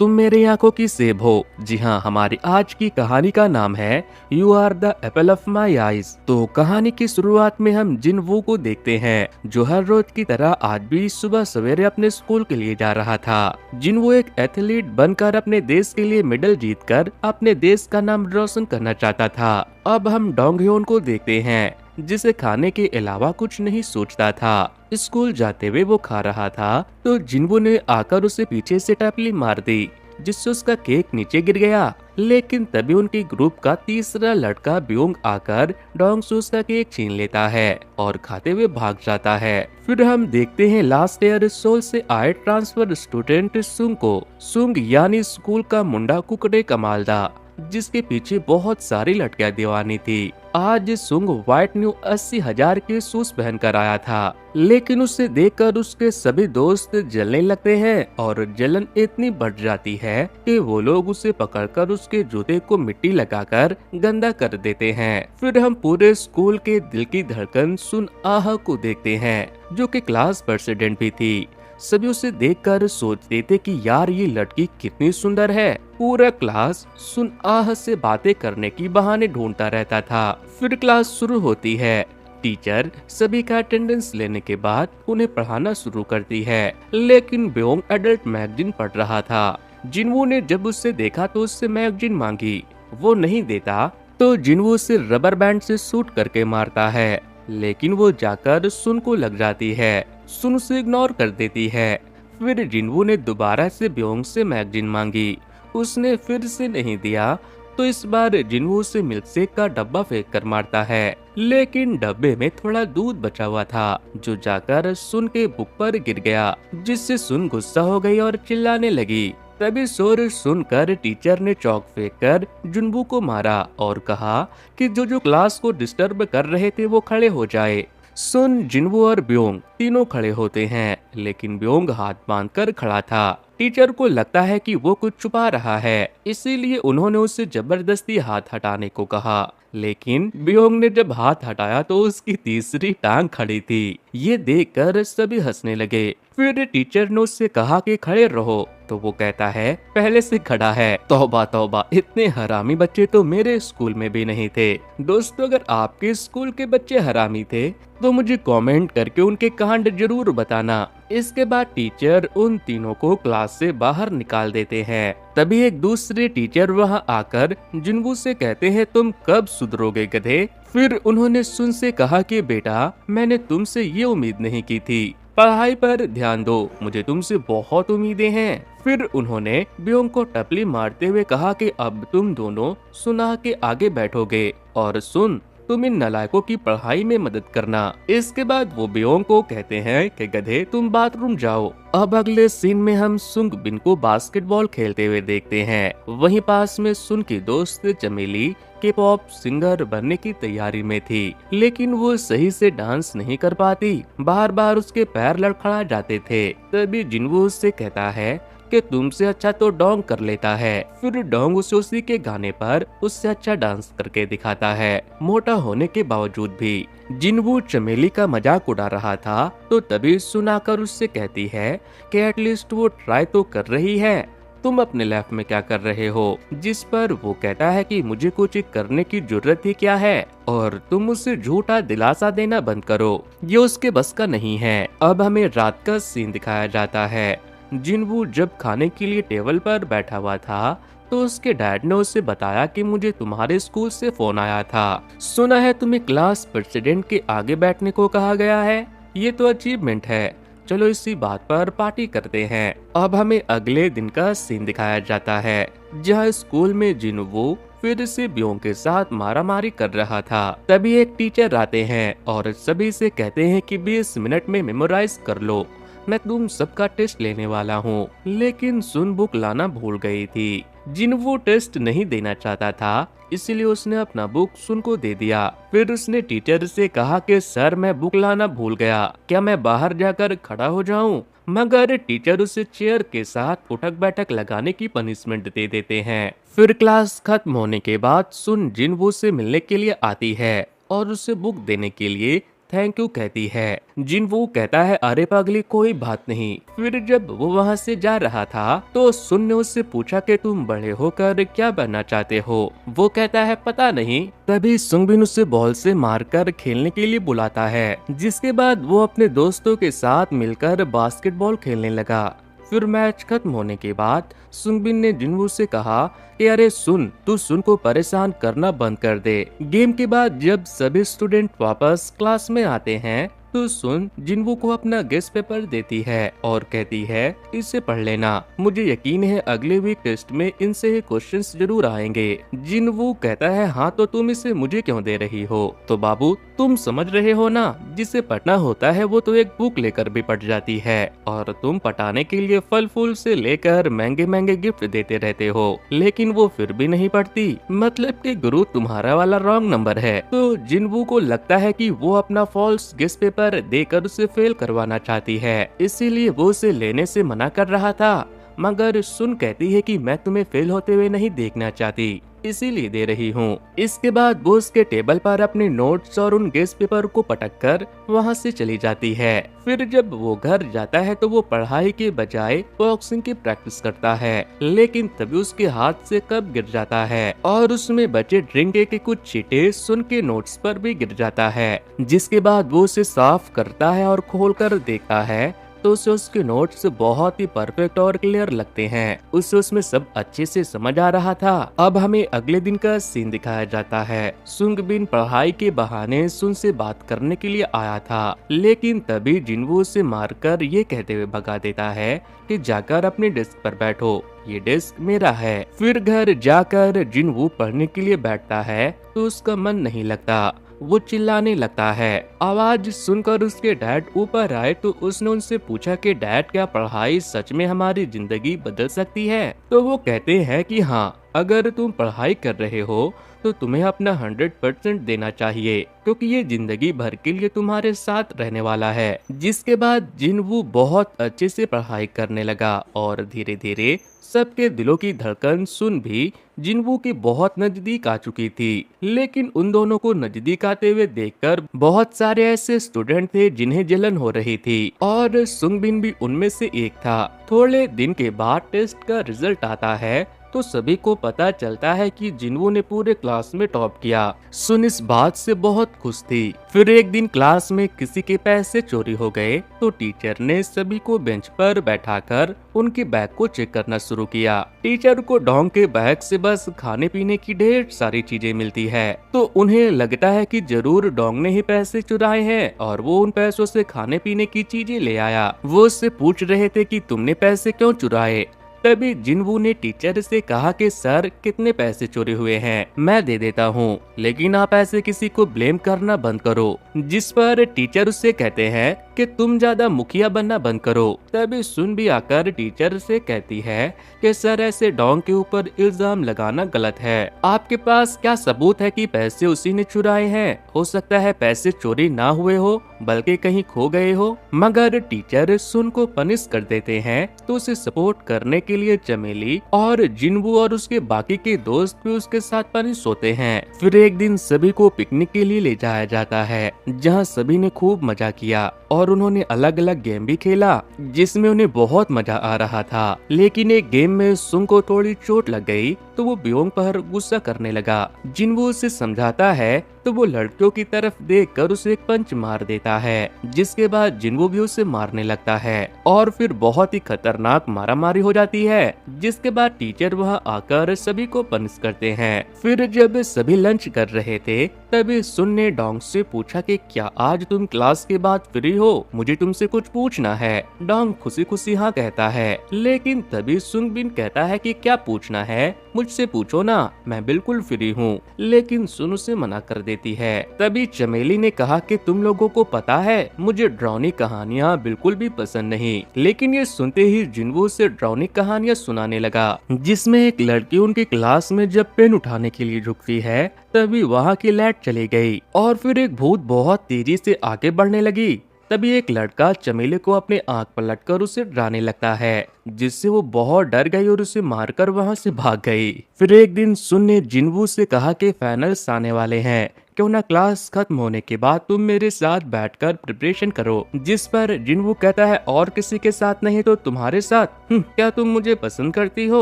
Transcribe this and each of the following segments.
तुम मेरी आंखों की सेब हो। जी हाँ, हमारी आज की कहानी का नाम है you are the apple of my eyes. तो कहानी की शुरुआत में हम जिनवू को देखते हैं, जो हर रोज की तरह आज भी सुबह सवेरे अपने स्कूल के लिए जा रहा था। जिनवू एक एथलीट बनकर अपने देश के लिए मेडल जीतकर अपने देश का नाम रोशन करना चाहता था। अब हम डोंगह्योन को देखते हैं, जिसे खाने के अलावा कुछ नहीं सोचता था। स्कूल जाते हुए वो खा रहा था तो जिनवू ने आकर उसे पीछे से टपली मार दी, जिससे उसका केक नीचे गिर गया। लेकिन तभी उनकी ग्रुप का तीसरा लड़का ब्योंग आकर डोंगसूस का केक छीन लेता है और खाते हुए भाग जाता है। फिर हम देखते हैं लास्ट ईयर सोल से आए ट्रांसफर स्टूडेंट सुंग को। सुंग यानी स्कूल का मुंडा कुकड़े कमालदा, जिसके पीछे बहुत सारी लड़कियां दीवानी थी। आज सुंग व्हाइट न्यू 80,000 के शूज पहन कर आया था, लेकिन उसे देखकर उसके सभी दोस्त जलने लगते हैं और जलन इतनी बढ़ जाती है कि वो लोग उसे पकड़कर उसके जूते को मिट्टी लगाकर गंदा कर देते हैं। फिर हम पूरे स्कूल के दिल की धड़कन सुन आह को देखते हैं, जो कि क्लास प्रेसिडेंट भी थी। सभी उसे देखकर सोचते थे कि यार ये लड़की कितनी सुंदर है। पूरा क्लास सुन आह से बातें करने की बहाने ढूंढता रहता था। फिर क्लास शुरू होती है। टीचर सभी का अटेंडेंस लेने के बाद उन्हें पढ़ाना शुरू करती है, लेकिन ब्योंग एडल्ट मैगजीन पढ़ रहा था। जिनवू ने जब उससे देखा तो उससे मैगजीन मांगी, वो नहीं देता तो जिनवू उसे रबर बैंड से शूट करके मारता है, लेकिन वो जाकर सुन को लग जाती है। सुन उसे इग्नोर कर देती है। फिर जिनवू ने दोबारा से ब्योंग से मैगजीन मांगी, उसने फिर से नहीं दिया तो इस बार जिनवू से मिल्कशेक का डब्बा फेंक कर मारता है, लेकिन डब्बे में थोड़ा दूध बचा हुआ था, जो जाकर सुन के बुक पर गिर गया, जिससे सुन गुस्सा हो गई और चिल्लाने लगी। तभी शोर सुनकर टीचर ने चौक फेंक कर जिनवू को मारा और कहा कि जो क्लास को डिस्टर्ब कर रहे थे वो खड़े हो जाए। सुन, जिनवू और ब्योंग तीनों खड़े होते हैं, लेकिन ब्योंग हाथ बांधकर खड़ा था। टीचर को लगता है कि वो कुछ छुपा रहा है, इसीलिए उन्होंने उससे जबरदस्ती हाथ हटाने को कहा, लेकिन ब्योंग ने जब हाथ हटाया तो उसकी तीसरी टांग खड़ी थी। ये देखकर सभी हंसने लगे। फिर टीचर ने उससे कहा कि खड़े रहो, तो वो कहता है पहले से खड़ा है। तौबा तौबा, इतने हरामी बच्चे तो मेरे स्कूल में भी नहीं थे। दोस्तों, अगर आपके स्कूल के बच्चे हरामी थे तो मुझे कमेंट करके उनके कांड जरूर बताना। इसके बाद टीचर उन तीनों को क्लास से बाहर निकाल देते हैं। तभी एक दूसरे टीचर वहां आकर जिनवू से कहते हैं, तुम कब सुधरोगे गधे। फिर उन्होंने सुन से कहा कि बेटा, मैंने तुमसे ये उम्मीद नहीं की थी, पढ़ाई पर ध्यान दो, मुझे तुमसे बहुत उम्मीदें हैं। फिर उन्होंने ब्योंग को टपली मारते हुए कहा कि अब तुम दोनों सुना के आगे बैठोगे और सुन, तुम इन नालायकों की पढ़ाई में मदद करना। इसके बाद वो ब्योंग को कहते हैं कि गधे, तुम बाथरूम जाओ। अब अगले सीन में हम सुंग बिन को बास्केटबॉल खेलते हुए देखते हैं। वहीं पास में सुन की दोस्त चमेली के पॉप सिंगर बनने की तैयारी में थी, लेकिन वो सही से डांस नहीं कर पाती, बार बार उसके पैर लड़खड़ा जाते थे। तभी जिनवू उससे कहता है कि तुमसे अच्छा तो डोंग कर लेता है। फिर डोंग उसे उसी के गाने पर उससे अच्छा डांस करके दिखाता है, मोटा होने के बावजूद भी। जिनवू चमेली का मजाक उड़ा रहा था तो तभी सुनाकर उससे कहती है कि एटलीस्ट वो ट्राई तो कर रही है, तुम अपने लाइफ में क्या कर रहे हो। जिस पर वो कहता है कि मुझे कुछ करने की जरूरत ही क्या है और तुम मुझसे झूठा दिलासा देना बंद करो, ये उसके बस का नहीं है। अब हमें रात का सीन दिखाया जाता है। जिनवू जब खाने के लिए टेबल पर बैठा हुआ था तो उसके डैड ने उसे बताया कि मुझे तुम्हारे स्कूल से फोन आया था, सुना है तुम्हें क्लास प्रेसिडेंट के आगे बैठने को कहा गया है, ये तो अचीवमेंट है, चलो इसी बात पर पार्टी करते हैं। अब हमें अगले दिन का सीन दिखाया जाता है, जहाँ स्कूल में जिनवू फिर से ब्योंग के साथ मारामारी कर रहा था। तभी एक टीचर आते हैं और सभी से कहते हैं कि 20 मिनट में मेमोराइज कर लो, मैं तुम सबका टेस्ट लेने वाला हूँ। लेकिन सुन बुक लाना भूल गई थी। जिनवू टेस्ट नहीं देना चाहता था, इसलिए उसने अपना बुक सुन को दे दिया। फिर उसने टीचर से कहा कि सर, मैं बुक लाना भूल गया, क्या मैं बाहर जाकर खड़ा हो जाऊं? मगर टीचर उसे चेयर के साथ उठक बैठक लगाने की पनिशमेंट दे देते हैं। फिर क्लास खत्म होने के बाद सुन जिनवू से मिलने के लिए आती है और उसे बुक देने के लिए थैंक यू कहती है। जिनवू कहता है अरे पगली कोई बात नहीं। फिर जब वो वहाँ से जा रहा था तो सुन ने उससे पूछा कि तुम बड़े होकर क्या बनना चाहते हो। वो कहता है पता नहीं। तभी सुंगबिन उसे बॉल से मारकर खेलने के लिए बुलाता है, जिसके बाद वो अपने दोस्तों के साथ मिलकर बास्केटबॉल खेलने लगा। फिर मैच खत्म होने के बाद सुंगबिन ने जिनवू से कहा कि अरे सुन, तू सुन को परेशान करना बंद कर दे। गेम के बाद जब सभी स्टूडेंट वापस क्लास में आते हैं तो सुन जिनवू को अपना गेस्ट पेपर देती है और कहती है इसे पढ़ लेना, मुझे यकीन है अगले वीक टेस्ट में इनसे ही क्वेश्चंस जरूर आएंगे। जिनवू कहता है हाँ तो तुम इसे मुझे क्यों दे रही हो। तो बाबू तुम समझ रहे हो ना, जिसे पढ़ना होता है वो तो एक बुक लेकर भी पढ़ जाती है और तुम पढ़ाने के लिए फल फूल से लेकर महंगे महंगे गिफ्ट देते रहते हो, लेकिन वो फिर भी नहीं पढ़ती। मतलब कि गुरु तुम्हारा वाला रॉन्ग नंबर है। तो जिनवू को लगता है कि वो अपना फॉल्स गेस्ट पेपर देकर उसे फेल करवाना चाहती है, इसीलिए वो उसे लेने से मना कर रहा था। मगर सुन कहती है कि मैं तुम्हें फेल होते हुए नहीं देखना चाहती, इसीलिए दे रही हूँ। इसके बाद वो उसके टेबल पर अपने नोट्स और उन गेस्ट पेपर को पटक कर वहाँ से चली जाती है। फिर जब वो घर जाता है तो वो पढ़ाई के बजाय बॉक्सिंग की प्रैक्टिस करता है, लेकिन तभी उसके हाथ से कप गिर जाता है और उसमें बचे ड्रिंक के कुछ चीटे सुन के नोट्स पर भी गिर जाता है। जिसके बाद वो उसे साफ करता है और खोल कर देखता है तो उसे उसके नोट्स बहुत ही परफेक्ट और क्लियर लगते हैं। उसे उसमें सब अच्छे से समझ आ रहा था। अब हमें अगले दिन का सीन दिखाया जाता है। सुंगबिन पढ़ाई के बहाने सुन से बात करने के लिए आया था, लेकिन तभी जिनवू उसे मारकर ये कहते हुए भगा देता है कि जाकर अपने डेस्क पर बैठो, ये डेस्क मेरा है। फिर घर जाकर जिनवू पढ़ने के लिए बैठता है तो उसका मन नहीं लगता। वो चिल्लाने लगता है। आवाज सुनकर उसके डैड ऊपर आए तो उसने उनसे पूछा कि डैड क्या पढ़ाई सच में हमारी जिंदगी बदल सकती है। तो वो कहते हैं कि हाँ, अगर तुम पढ़ाई कर रहे हो तो तुम्हें अपना 100% देना चाहिए, क्योंकि ये जिंदगी भर के लिए तुम्हारे साथ रहने वाला है। जिसके बाद जिनवू बहुत अच्छे से पढ़ाई करने लगा और धीरे धीरे सबके दिलों की धड़कन सुन भी जिनवू के बहुत नजदीक आ चुकी थी। लेकिन उन दोनों को नजदीक आते हुए देखकर बहुत सारे ऐसे स्टूडेंट थे जिन्हें जलन हो रही थी और सुंगबिन भी उनमें से एक था। थोड़े दिन के बाद टेस्ट का रिजल्ट आता है तो सभी को पता चलता है कि जिनवू ने पूरे क्लास में टॉप किया। सुन इस बात से बहुत खुश थी। फिर एक दिन क्लास में किसी के पैसे चोरी हो गए तो टीचर ने सभी को बेंच पर बैठाकर उनके बैग को चेक करना शुरू किया। टीचर को डोंग के बैग से बस खाने पीने की ढेर सारी चीजें मिलती है, तो उन्हें लगता है कि जरूर डोंग ने ही पैसे चुराए हैं और वो उन पैसों से खाने पीने की चीजें ले आया। वो उससे पूछ रहे थे कि तुमने पैसे क्यों चुराए। तभी जिनवू ने टीचर से कहा कि सर कितने पैसे चोरी हुए हैं मैं दे देता हूँ, लेकिन आप ऐसे किसी को ब्लेम करना बंद करो। जिस पर टीचर उससे कहते हैं कि तुम ज्यादा मुखिया बनना बंद करो। तभी सुन भी आकर टीचर से कहती है कि सर ऐसे डोंग के ऊपर इल्जाम लगाना गलत है। आपके पास क्या सबूत है कि पैसे उसी ने चुराए हैं? हो सकता है पैसे चोरी ना हुए हो बल्कि कहीं खो गए हो। मगर टीचर सुन को पनिश कर देते हैं तो उसे सपोर्ट करने के लिए चमेली और जिनवू और उसके बाकी के दोस्त भी उसके साथ पनिश होते हैं। फिर एक दिन सभी को पिकनिक के लिए ले जाया जाता है, जहाँ सभी ने खूब मजा किया और उन्होंने अलग अलग गेम भी खेला जिसमें उन्हें बहुत मजा आ रहा था। लेकिन एक गेम में सुन को थोड़ी चोट लग गई तो वो ब्योंग पर गुस्सा करने लगा। जिनवू उसे समझाता है तो वो लड़कियों की तरफ देखकर उसे एक पंच मार देता है, जिसके बाद जिनवू भी उसे मारने लगता है और फिर बहुत ही खतरनाक मारामारी हो जाती है। जिसके बाद टीचर वहां आकर सभी को पनिश करते हैं। फिर जब सभी लंच कर रहे थे तभी सुन ने डोंग से पूछा कि क्या आज तुम क्लास के बाद फ्री हो, मुझे तुमसे कुछ पूछना है। डोंग खुशी खुशी हाँ कहता है, लेकिन तभी सुंगबिन कहता है कि क्या पूछना है, मुझसे पूछो ना, मैं बिल्कुल फ्री हूँ। लेकिन सुन उसे मना कर देती है। तभी चमेली ने कहा कि तुम लोगों को पता है मुझे डरावनी कहानियाँ बिल्कुल भी पसंद नहीं। लेकिन ये सुनते ही जिनवू से डरावनी कहानियाँ सुनाने लगा, जिसमें एक लड़की उनकी क्लास में जब पेन उठाने के लिए झुकती है तभी वहाँ की लाइट चली गई और फिर एक भूत बहुत तेजी से आगे बढ़ने लगी। तभी एक लड़का चमेली को अपने आंख पलट कर उसे डराने लगता है, जिससे वो बहुत डर गई और उसे मारकर वहां से भाग गई। फिर एक दिन सुन ने जिनवू से कहा कि फाइनल्स आने वाले हैं, क्यों ना क्लास खत्म होने के बाद तुम मेरे साथ बैठकर प्रिपरेशन करो। जिस पर जिनवू कहता है और किसी के साथ नहीं तो तुम्हारे साथ। क्या तुम मुझे पसंद करती हो?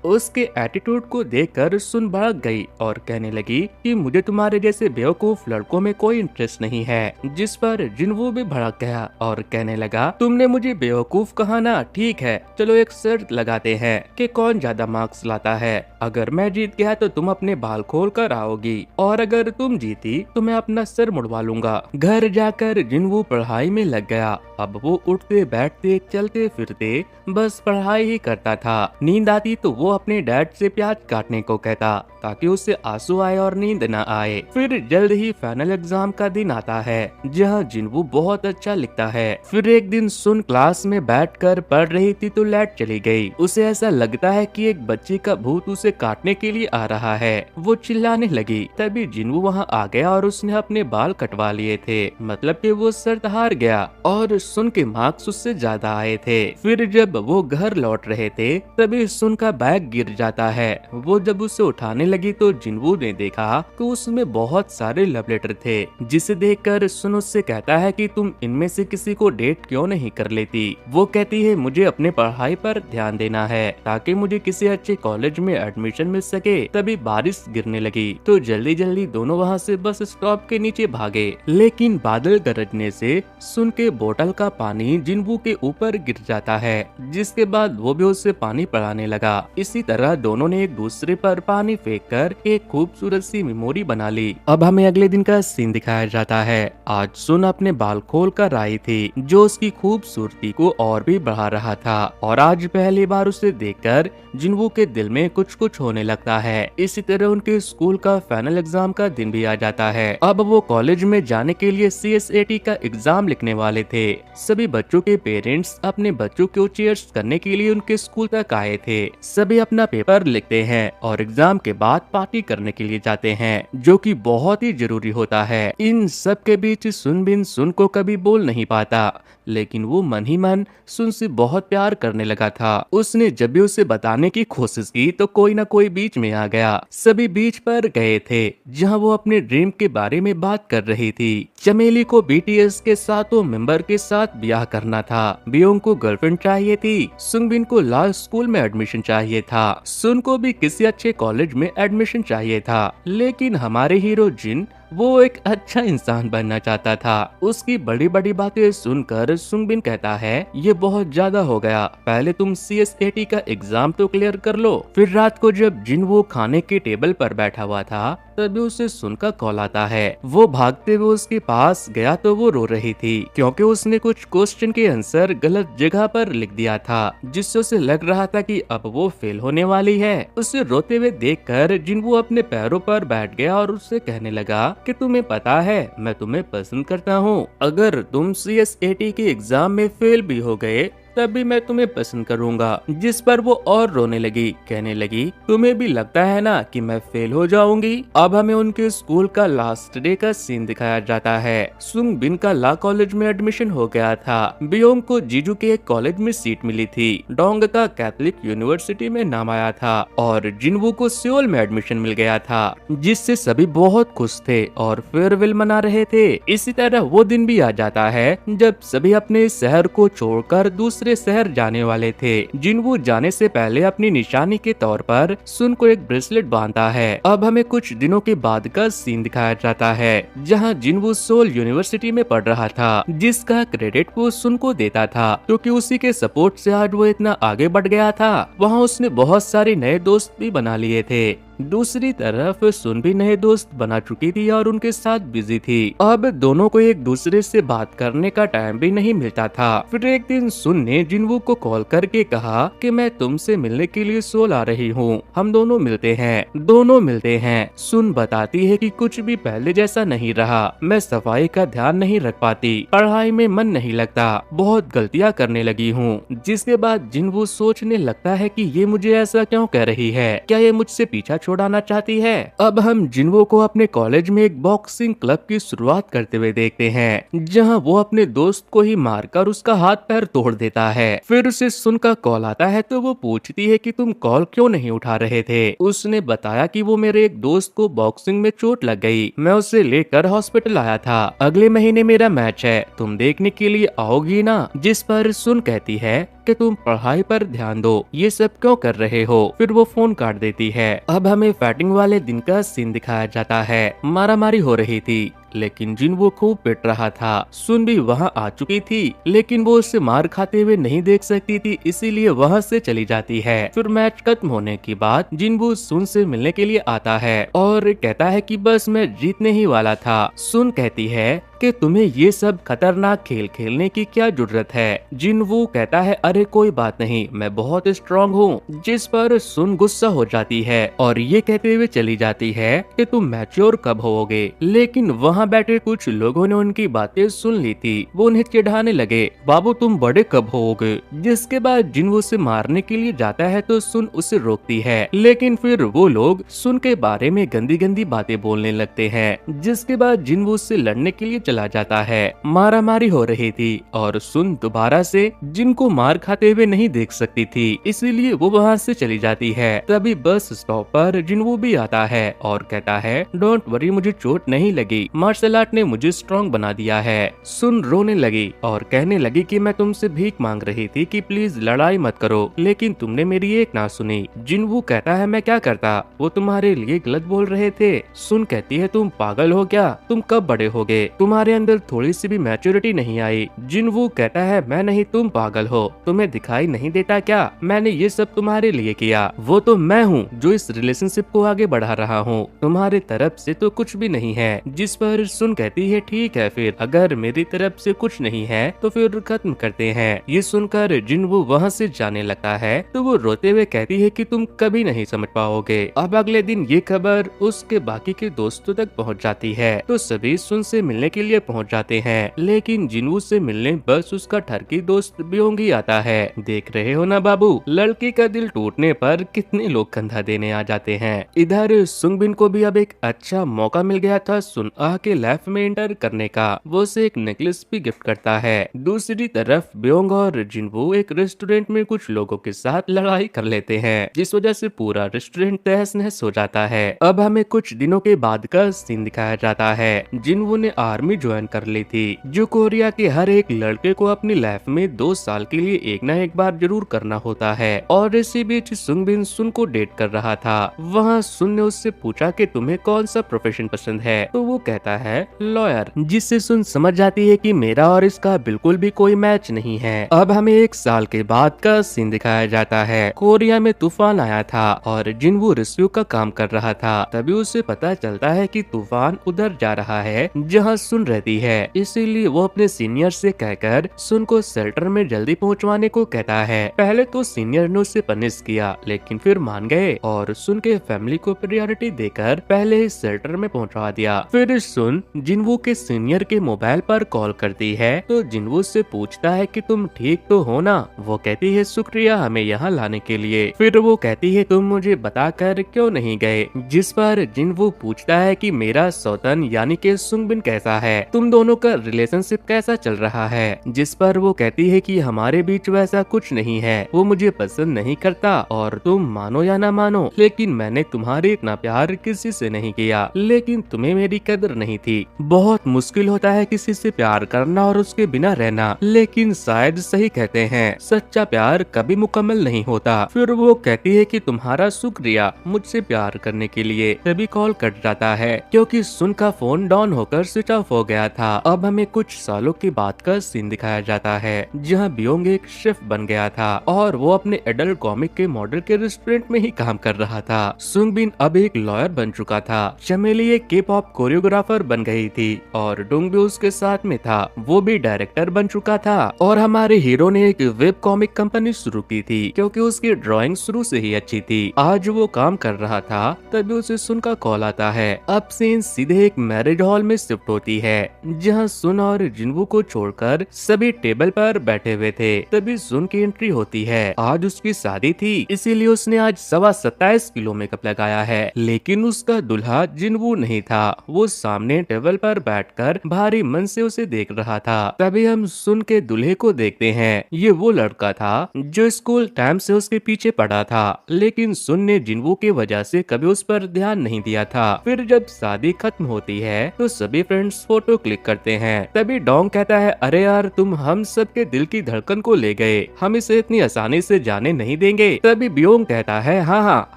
उसके एटीट्यूड को देखकर सुन भड़क गई और कहने लगी कि मुझे तुम्हारे जैसे बेवकूफ लड़कों में कोई इंटरेस्ट नहीं है। जिस पर जिनवू भी भड़क गया और कहने लगा तुमने मुझे बेवकूफ कहा ना, ठीक है चलो एक शर्त लगाते हैं कि कौन ज्यादा मार्क्स लाता है। अगर मैं जीत गया तो तुम अपने बाल खोल कर आओगी और अगर तुम जीती तो मैं अपना सर मुड़वा लूंगा। घर जाकर जिनवू पढ़ाई में लग गया। अब वो उठते बैठते चलते फिरते बस पढ़ाई ही करता था। नींद आती तो वो अपने डैड से प्याज काटने को कहता ताकि उसे आंसू आए और नींद न आए। फिर जल्द ही फाइनल एग्जाम का दिन आता है जहाँ जिनवू बहुत अच्छा लिखता है। फिर एक दिन सुन क्लास में बैठकर पढ़ रही थी तो लाइट चली गई। उसे ऐसा लगता है कि एक बच्चे का भूत उसे काटने के लिए आ रहा है। वो चिल्लाने लगी। तभी जिनवू वहाँ आ गया और उसने अपने बाल कटवा लिए थे, मतलब कि वो शर्त हार गया और सुन के मार्क्स उससे ज्यादा आए थे। फिर जब वो घर लौट रहे थे तभी सुन का बैग गिर जाता है। वो जब उसे उठाने लगी तो जिनवू ने देखा कि उसमें बहुत सारे लव लेटर थे, जिसे देखकर सुन उससे कहता है कि तुम इनमें से किसी को डेट क्यों नहीं कर लेती। वो कहती है मुझे अपने पढ़ाई पर ध्यान देना है ताकि मुझे किसी अच्छे कॉलेज में एडमिशन मिल सके। तभी बारिश गिरने लगी तो जल्दी जल्दी दोनों वहाँ से बस स्टॉप के नीचे भागे, लेकिन बादल गरजने से सुन के बोतल का पानी जिनवू के ऊपर गिर जाता है, जिसके बाद वो भी उससे पानी पड़ाने लगा। इसी तरह दोनों ने एक दूसरे पर पानी फेंक कर एक खूबसूरत सी मेमोरी बना ली। अब हमें अगले दिन का सीन दिखाया जाता है। आज सुन अपने बाल खोल कर आई थी जो उसकी खूबसूरती को और भी बढ़ा रहा था और आज पहली बार उसे देखकर जिनवू के दिल में कुछ कुछ होने लगता है। इसी तरह उनके स्कूल का फाइनल एग्जाम का दिन भी आ जाता है। अब वो कॉलेज में जाने के लिए CSAT का एग्जाम लिखने वाले थे। सभी बच्चों के पेरेंट्स अपने बच्चों को चीयर्स करने के लिए उनके स्कूल तक आए थे। सभी अपना पेपर लिखते हैं और एग्जाम के बाद पार्टी करने के लिए जाते हैं, जो कि बहुत ही जरूरी होता है। इन सब के बीच सुन को कभी बोल नहीं पाता, लेकिन वो मन ही मन सुन से बहुत प्यार करने लगा था। उसने जब भी उसे बताने की कोशिश की तो कोई ना कोई बीच में आ गया। सभी बीच पर गए थे जहां वो अपने ड्रीम के बारे में बात कर रही थी। चमेली को BTS के 7 मेंबर के साथ ब्याह करना था। बियोंग को गर्लफ्रेंड चाहिए थी। सुंगबिन को लॉ स्कूल में एडमिशन चाहिए था। सुन को भी किसी अच्छे कॉलेज में एडमिशन चाहिए था। लेकिन हमारे हीरो जिन वो एक अच्छा इंसान बनना चाहता था। उसकी बड़ी बड़ी बातें सुनकर सुंगबिन कहता है ये बहुत ज्यादा हो गया, पहले तुम CSAT का एग्जाम तो क्लियर कर लो। फिर रात को जब जिन वो खाने के टेबल पर बैठा हुआ था तभी उसे सुन का कॉल आता है। वो भागते हुए उसके पास गया तो वो रो रही थी क्योंकि उसने कुछ क्वेश्चन के आंसर गलत जगह पर लिख दिया था, जिससे उसे लग रहा था कि अब वो फेल होने वाली है। उसे रोते हुए देखकर जिनवू अपने पैरों पर बैठ गया और उससे कहने लगा कि तुम्हें पता है मैं तुम्हें पसंद करता हूँ। अगर तुम CSAT के एग्जाम में फेल भी हो गए तब भी मैं तुम्हें पसंद करूंगा। जिस पर वो और रोने लगी, कहने लगी तुम्हें भी लगता है ना कि मैं फेल हो जाऊंगी। अब हमें उनके स्कूल का लास्ट डे का सीन दिखाया जाता है। सुंग बिन का लॉ कॉलेज में एडमिशन हो गया था। बियोंग को जीजू के एक कॉलेज में सीट मिली थी। डोंग का कैथोलिक यूनिवर्सिटी में नाम आया था और जिनवू को सियोल में एडमिशन मिल गया था, जिससे सभी बहुत खुश थे और फेयरवेल मना रहे थे। इसी तरह वो दिन भी आ जाता है जब सभी अपने शहर को छोड़कर दूसरे शहर जाने वाले थे। जिनवू जाने से पहले अपनी निशानी के तौर पर सुन को एक ब्रेसलेट बांधता है। अब हमें कुछ दिनों के बाद का सीन दिखाया जाता है जहां जिनवू सोल यूनिवर्सिटी में पढ़ रहा था, जिसका क्रेडिट वो सुन को देता था क्योंकि उसी के सपोर्ट से आज वो इतना आगे बढ़ गया था। वहाँ उसने बहुत सारे नए दोस्त भी बना लिए थे। दूसरी तरफ सुन भी नए दोस्त बना चुकी थी और उनके साथ बिजी थी। अब दोनों को एक दूसरे से बात करने का टाइम भी नहीं मिलता था। फिर एक दिन सुन ने जिनवू को कॉल करके कहा कि मैं तुमसे मिलने के लिए सोल आ रही हूँ, हम दोनों मिलते हैं। दोनों मिलते हैं। सुन बताती है कि कुछ भी पहले जैसा नहीं रहा, मैं सफाई का ध्यान नहीं रख पाती, पढ़ाई में मन नहीं लगता, बहुत गलतियाँ करने लगी हूँ। जिसके बाद जिनवू सोचने लगता है कि ये मुझे ऐसा क्यों कह रही है, क्या ये मुझसे पीछा छोड़ाना चाहती है। अब हम जिनवो को अपने कॉलेज में एक बॉक्सिंग क्लब की शुरुआत करते हुए देखते हैं, जहां वो अपने दोस्त को ही मारकर उसका हाथ पैर तोड़ देता है। फिर उसे सुन का कॉल आता है तो वो पूछती है कि तुम कॉल क्यों नहीं उठा रहे थे। उसने बताया कि वो मेरे एक दोस्त को बॉक्सिंग में चोट लग गई, मैं उसे लेकर हॉस्पिटल आया था। अगले महीने मेरा मैच है, तुम देखने के लिए आओगी ना? जिस पर सुन कहती है कि तुम पढ़ाई पर ध्यान दो, ये सब क्यों कर रहे हो। फिर वो फोन काट देती है। अब हमें फाइटिंग वाले दिन का सीन दिखाया जाता है। मारामारी हो रही थी, लेकिन जिनवो खूब पिट रहा था। सुन भी वहां आ चुकी थी, लेकिन वो उसे मार खाते हुए नहीं देख सकती थी, इसीलिए वहां से चली जाती है। फिर मैच खत्म होने के बाद जिनवो सुन से मिलने के लिए आता है और कहता है कि बस मैं जीतने ही वाला था। सुन कहती है कि तुम्हें ये सब खतरनाक खेल खेलने की क्या जरूरत है। जिनवो कहता है अरे कोई बात नहीं, मैं बहुत स्ट्रांग हूँ। जिस पर सुन गुस्सा हो जाती है और ये कहते हुए चली जाती है कि तुम मैच्योर कब होगे। लेकिन वहाँ बैठे कुछ लोगों ने उनकी बातें सुन ली थी। वो उन्हें चिढ़ाने लगे, बाबू तुम बड़े कब होगे। जिसके बाद जिनवो से मारने के लिए जाता है तो सुन उसे रोकती है, लेकिन फिर वो लोग सुन के बारे में गंदी गंदी बातें बोलने लगते हैं। जिसके बाद जिनवो से लड़ने के लिए चला जाता है। मारामारी हो रही थी और सुन दोबारा से जिनको मार खाते हुए नहीं देख सकती थी, इसीलिए वो वहाँ से चली जाती है। तभी बस स्टॉप पर जिनवो भी आता है और कहता है डोंट वरी, मुझे चोट नहीं लगी, मार्शल आर्ट ने मुझे स्ट्रॉन्ग बना दिया है। सुन रोने लगी और कहने लगी कि मैं तुमसे भीख मांग रही थी कि प्लीज लड़ाई मत करो, लेकिन तुमने मेरी एक ना सुनी। जिनवो कहता है मैं क्या करता, वो तुम्हारे लिए गलत बोल रहे थे। सुन कहती है तुम पागल हो क्या, तुम कब बड़े होगे, तुम्हारे अंदर थोड़ी सी भी मैच्योरिटी नहीं आई। जिनवो कहता है मैं नहीं, तुम पागल हो, तुम्हें दिखाई नहीं देता क्या, मैंने ये सब तुम्हारे लिए किया। वो तो मैं हूँ जो इस रिलेशनशिप को आगे बढ़ा रहा हूँ, तुम्हारे तरफ से तो कुछ भी नहीं है। जिस पर सुन कहती है ठीक है, फिर अगर मेरी तरफ से कुछ नहीं है तो फिर खत्म करते हैं। ये सुनकर जिनवो वहाँ से जाने लगता है तो वो रोते हुए कहती है कि तुम कभी नहीं समझ पाओगे। अब अगले दिन ये खबर उसके बाकी के दोस्तों तक पहुँच जाती है तो सभी सुन से मिलने के लिए पहुँच जाते हैं, लेकिन जिनवो से मिलने बस उसका ठरकी दोस्त ब्योंग ही आता है। देख रहे हो ना बाबू, लड़की का दिल टूटने पर कितने लोग कंधा देने आ जाते हैं। इधर सुंगबिन को भी अब एक अच्छा मौका मिल गया था सुन आ के लाइफ में एंटर करने का। वो उसे एक नेकलेस भी गिफ्ट करता है। दूसरी तरफ ब्योंग और जिनवो एक रेस्टोरेंट में कुछ लोगों के साथ लड़ाई कर लेते हैं, जिस वजह से पूरा रेस्टोरेंट तहस नहस हो जाता है। अब हमें कुछ दिनों के बाद का सीन दिखाया जाता है। जिनवो ने आर्मी ज्वाइन कर ली थी, जो कोरिया के हर एक लड़के को अपनी लाइफ में 2 साल के लिए एक न एक बार जरूर करना होता है। और इसी बीच सुंगबिन सुन को डेट कर रहा था। वहाँ सुन ने उससे पूछा कि तुम्हें कौन सा प्रोफेशन पसंद है, तो वो कहता है लॉयर, जिससे सुन समझ जाती है कि मेरा और इसका बिल्कुल भी कोई मैच नहीं है। अब हमें 1 साल के बाद का सीन दिखाया जाता है। कोरिया में तूफान आया था और जिनवो रेस्क्यू का काम कर रहा था। तभी उसे पता चलता है कि तूफान उधर जा रहा है जहाँ सुन रहती है, इसीलिए वो अपने सीनियर से कहकर सुन को शेल्टर में जल्दी पहुंचवाने को कहता है। पहले तो सीनियर ने उसे पनिश किया, लेकिन फिर मान गए और सुन के फैमिली को प्रायोरिटी देकर पहले ही शेल्टर में पहुंचा दिया। फिर सुन जिनवो के सीनियर के मोबाइल पर कॉल करती है तो जिनवो से पूछता है कि तुम ठीक तो हो ना। वो कहती है शुक्रिया हमें यहाँ लाने के लिए। फिर वो कहती है तुम मुझे बताकर क्यों नहीं गए। जिस पर जिनवो पूछता है कि मेरा सौतन यानी कि सुंगबिन कैसा है, तुम दोनों का रिलेशनशिप कैसा चल रहा है। जिस पर वो कहती है कि हमारे बीच वैसा कुछ नहीं है, वो मुझे पसंद नहीं करता और तुम मानो या ना मानो, लेकिन मैंने तुम्हारे इतना प्यार किसी से नहीं किया, लेकिन तुम्हें मेरी कदर नहीं थी। बहुत मुश्किल होता है किसी से प्यार करना और उसके बिना रहना, लेकिन शायद सही कहते हैं सच्चा प्यार कभी मुकम्मल नहीं होता। फिर वो कहती है कि तुम्हारा शुक्रिया मुझसे प्यार करने के लिए। तभी कॉल कट जाता है क्योंकि सुन का फोन डाउन होकर स्विच ऑफ हो गया था। अब हमें कुछ सालों के बाद का सीन दिखाया जाता है जहाँ ब्योंग एक शेफ बन गया था और वो अपने एडल्ट कॉमिक के मॉडल के रेस्टोरेंट में ही काम कर रहा था। सुंगबिन अब एक लॉयर बन चुका था। चमेली एक के-पॉप कोरियोग्राफर बन गई थी और डोंग भी उसके साथ में था, वो भी डायरेक्टर बन चुका था। और हमारे हीरो ने एक वेब कॉमिक कंपनी शुरू की थी क्योंकि उसकी ड्राइंग शुरू से ही अच्छी थी। आज वो काम कर रहा था तभी उसे सुन का कॉल आता है। अब सीन सीधे एक मैरिज हॉल में शिफ्ट होती है जहाँ सुन और जिन्वू को छोड़कर सभी टेबल पर बैठे हुए थे। तभी सुन की एंट्री होती है। आज उसकी शादी थी, इसीलिए उसने आज 27.25 किलो मेकअप लगाया है। लेकिन उसका दूल्हा जिन्वू नहीं था, वो सामने टेबल पर बैठकर भारी मन से उसे देख रहा था। तभी हम सुन के दूल्हे को देखते हैं। ये वो लड़का था जो स्कूल टाइम से उसके पीछे पड़ा था, लेकिन सुन ने जिन्वू की वजह से कभी उस पर ध्यान नहीं दिया था। फिर जब शादी खत्म होती है तो सभी फ्रेंड्स फोटो क्लिक करते हैं। तभी डोंग कहता है, अरे यार तुम हम सबके दिल की धड़कन को ले गए, हम इसे इतनी आसानी से जाने नहीं देंगे। तभी बियोंग कहता है, हाँ हाँ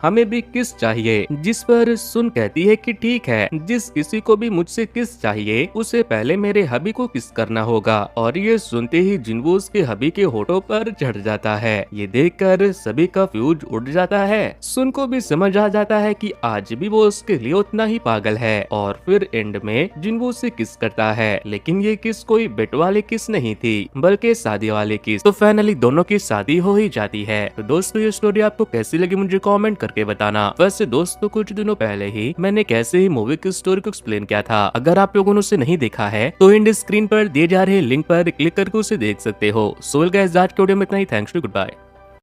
हमें भी किस चाहिए। जिस पर सुन कहती है कि ठीक है, जिस किसी को भी मुझसे किस चाहिए उसे पहले मेरे हबी को किस करना होगा। और ये सुनते ही जिन्वू उसके हबी के होठों पर चढ़ जाता है। ये देखकर सभी का फ्यूज उड़ जाता है। सुन को भी समझ आ जाता है कि आज भी वो उसके लिए उतना ही पागल है। और फिर एंड में जिन्वू से किस करता है, लेकिन ये किस कोई बेट वाली किस नहीं थी बल्कि शादी वाली किस। तो फाइनली दोनों की शादी हो ही जाती है। तो दोस्तों ये स्टोरी आपको कैसी लगी मुझे कमेंट करके बताना। वैसे दोस्तों कुछ दिनों पहले ही मैंने कैसे ही मूवी की स्टोरी को एक्सप्लेन किया था। अगर आप लोगों ने उसे नहीं देखा है तो इंड स्क्रीन पर दिए जा रहे लिंक पर क्लिक करके उसे देख सकते हो। सो गाइस आज के वीडियो में इतना ही। Thanks, good bye.